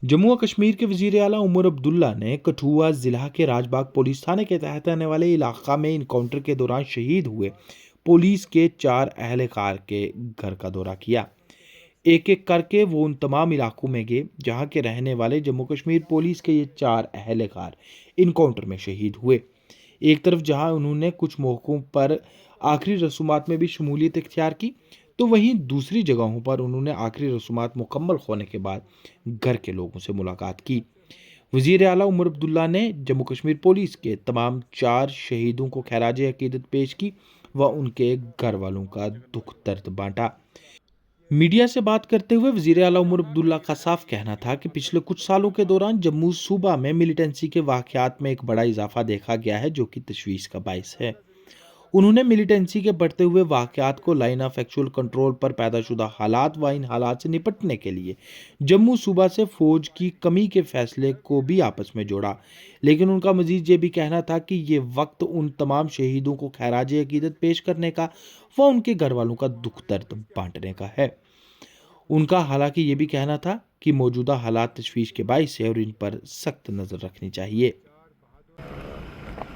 जम्मू और कश्मीर के वजीर आला उमर अब्दुल्ला ने कठुआ जिला के राजबाग पुलिस थाने के तहत आने वाले इलाका में इनकाउंटर के दौरान शहीद हुए पुलिस के 4 अहलकार के घर का दौरा किया। एक एक करके वो उन तमाम इलाकों में गए जहां के रहने वाले जम्मू कश्मीर पुलिस के ये 4 अहलकार इनकाउंटर में शहीद हुए। एक तरफ जहां उन्होंने कुछ मौकों पर आखिरी रसूमात में भी शमूलियत इख्तियार की, तो वहीं दूसरी जगहों पर उन्होंने आखिरी रसूमात मुकम्मल होने के बाद घर के लोगों से मुलाकात की। वजीर आला उमर अब्दुल्ला ने जम्मू कश्मीर पुलिस के तमाम 4 शहीदों को खैराज अकीदत पेश की व उनके घर वालों का दुख दर्द बांटा। मीडिया से बात करते हुए वजीर आला उमर अब्दुल्ला का साफ कहना था कि पिछले कुछ सालों के दौरान जम्मू सूबा में मिलिटेंसी के वाक़यात में एक बड़ा इजाफा देखा गया है, जो कि तशवीश का बायस है। उन्होंने मिलिटेंसी के बढ़ते हुए वाक़यात को लाइन ऑफ एक्चुअल कंट्रोल पर पैदाशुदा हालात व इन हालात से निपटने के लिए जम्मू सूबा से फौज की कमी के फैसले को भी आपस में जोड़ा। लेकिन उनका मजीद ये भी कहना था कि ये वक्त उन तमाम शहीदों को खैराज अकीदत पेश करने का व उनके घर वालों का दुख दर्द बांटने का है। उनका हालांकि ये भी कहना था कि मौजूदा हालात तशवीश के बाइस है और इन पर सख्त नज़र रखनी चाहिए।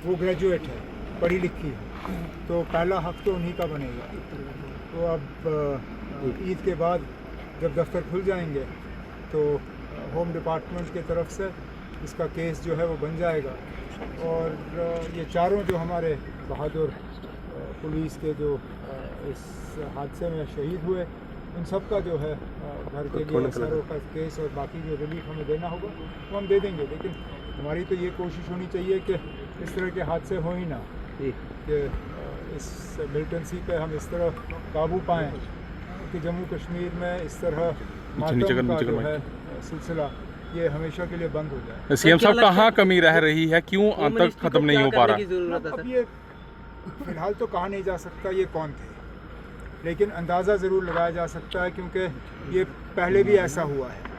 वो ग्रेजुएट है, पढ़ी लिखी है, तो पहला हक तो उन्हीं का बनेगा। तो अब ईद के बाद जब दफ्तर खुल जाएंगे तो होम डिपार्टमेंट की तरफ से इसका केस जो है वो बन जाएगा और ये चारों जो हमारे बहादुर पुलिस के जो इस हादसे में शहीद हुए, उन सब का जो है घर के लिए असरों का केस और बाकी जो रिलीफ हमें देना होगा वो हम दे देंगे। लेकिन हमारी तो ये कोशिश होनी चाहिए कि इस तरह के हादसे हो ही ना, कि इस मिलिटेंसी पे हम इस तरह काबू पाएँ कि जम्मू कश्मीर में इस तरह मातम का जो है सिलसिला ये हमेशा के लिए बंद हो जाए। सीएम साहब कहाँ कमी रह रही है, क्यों अब तक खत्म नहीं हो पा रहा? अब ये फिलहाल तो कहा नहीं जा सकता ये कौन थे, लेकिन अंदाज़ा ज़रूर लगाया जा सकता है क्योंकि ये पहले भी ऐसा हुआ है।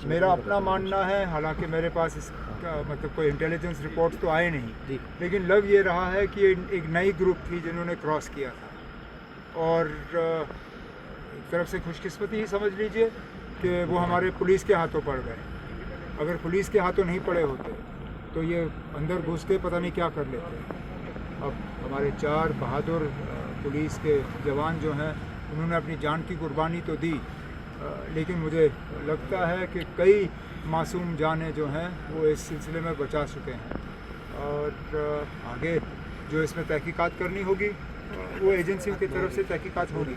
मेरा अपना मानना है, हालांकि मेरे पास इसका मतलब कोई इंटेलिजेंस रिपोर्ट्स तो आए नहीं, लेकिन लग ये रहा है कि एक नई ग्रुप थी जिन्होंने क्रॉस किया था और एक तरफ से खुशकिस्मती ही समझ लीजिए कि वो हमारे पुलिस के हाथों पड़ गए। अगर पुलिस के हाथों नहीं पड़े होते तो ये अंदर घुस के पता नहीं क्या कर लेते। अब हमारे 4 बहादुर पुलिस के जवान जो हैं उन्होंने अपनी जान की कुर्बानी तो दी, लेकिन मुझे लगता है कि कई मासूम जानें जो हैं वो इस सिलसिले में बचा चुके हैं और आगे जो इसमें तहकीकात करनी होगी वो एजेंसियों की तरफ से तहकीकात होगी।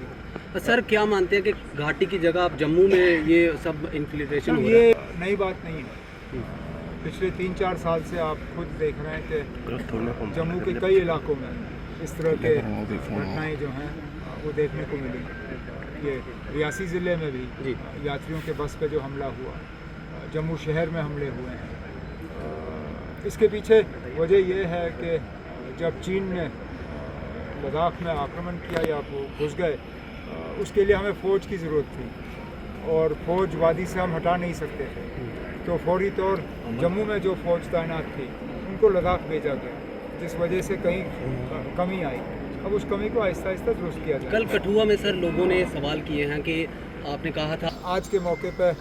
तो सर क्या मानते हैं कि घाटी की जगह आप जम्मू में ये सब इन्फिल्ट्रेशन हो रहा है? ये नई बात नहीं है। पिछले 3-4 साल से आप खुद देख रहे हैं कि जम्मू के कई इलाकों में इस तरह के घटनाएं जो हैं वो देखने को मिली। ये रियासी ज़िले में भी यात्रियों के बस पे जो हमला हुआ, जम्मू शहर में हमले हुए हैं। इसके पीछे वजह ये है कि जब चीन ने लद्दाख में आक्रमण किया या वो घुस गए, उसके लिए हमें फ़ौज की ज़रूरत थी और फ़ौज वादी से हम हटा नहीं सकते थे, तो फौरी तौर जम्मू में जो फ़ौज तैनात थी उनको लद्दाख भेजा गया, जिस वजह से कहीं कमी आई। अब उस कमी को आहिस्ता आहिस्ता दुरुस्त किया जाए। कल कठुआ में सर लोगों ने सवाल किए हैं कि आपने कहा था आज के मौके पे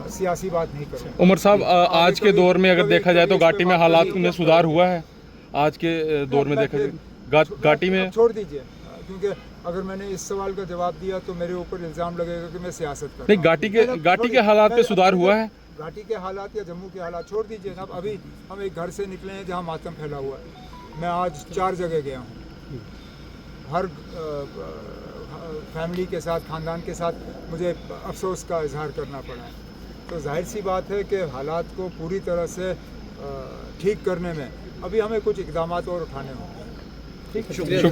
सियासी बात नहीं करूँगा। उमर साहब, आज के दौर में अगर देखा जाए तो घाटी में हालात में सुधार हुआ है? आज के दौर में देखा जाए घाटी में छोड़ दीजिए, क्योंकि अगर मैंने इस सवाल का जवाब दिया तो मेरे ऊपर इल्ज़ाम लगेगा कि मैं सियासत कर नहीं। घाटी के हालात पे सुधार हुआ है? घाटी के हालात या जम्मू के हालात छोड़ दीजिए ना। अभी हम एक घर से निकले हैं जहाँ मातम फैला हुआ है। मैं आज 4 जगह गया हूँ, हर फैमिली के साथ, ख़ानदान के साथ मुझे अफसोस का इजहार करना पड़ा है। तो जाहिर सी बात है कि हालात को पूरी तरह से ठीक करने में अभी हमें कुछ इक़दामात और उठाने होंगे। ठीक है।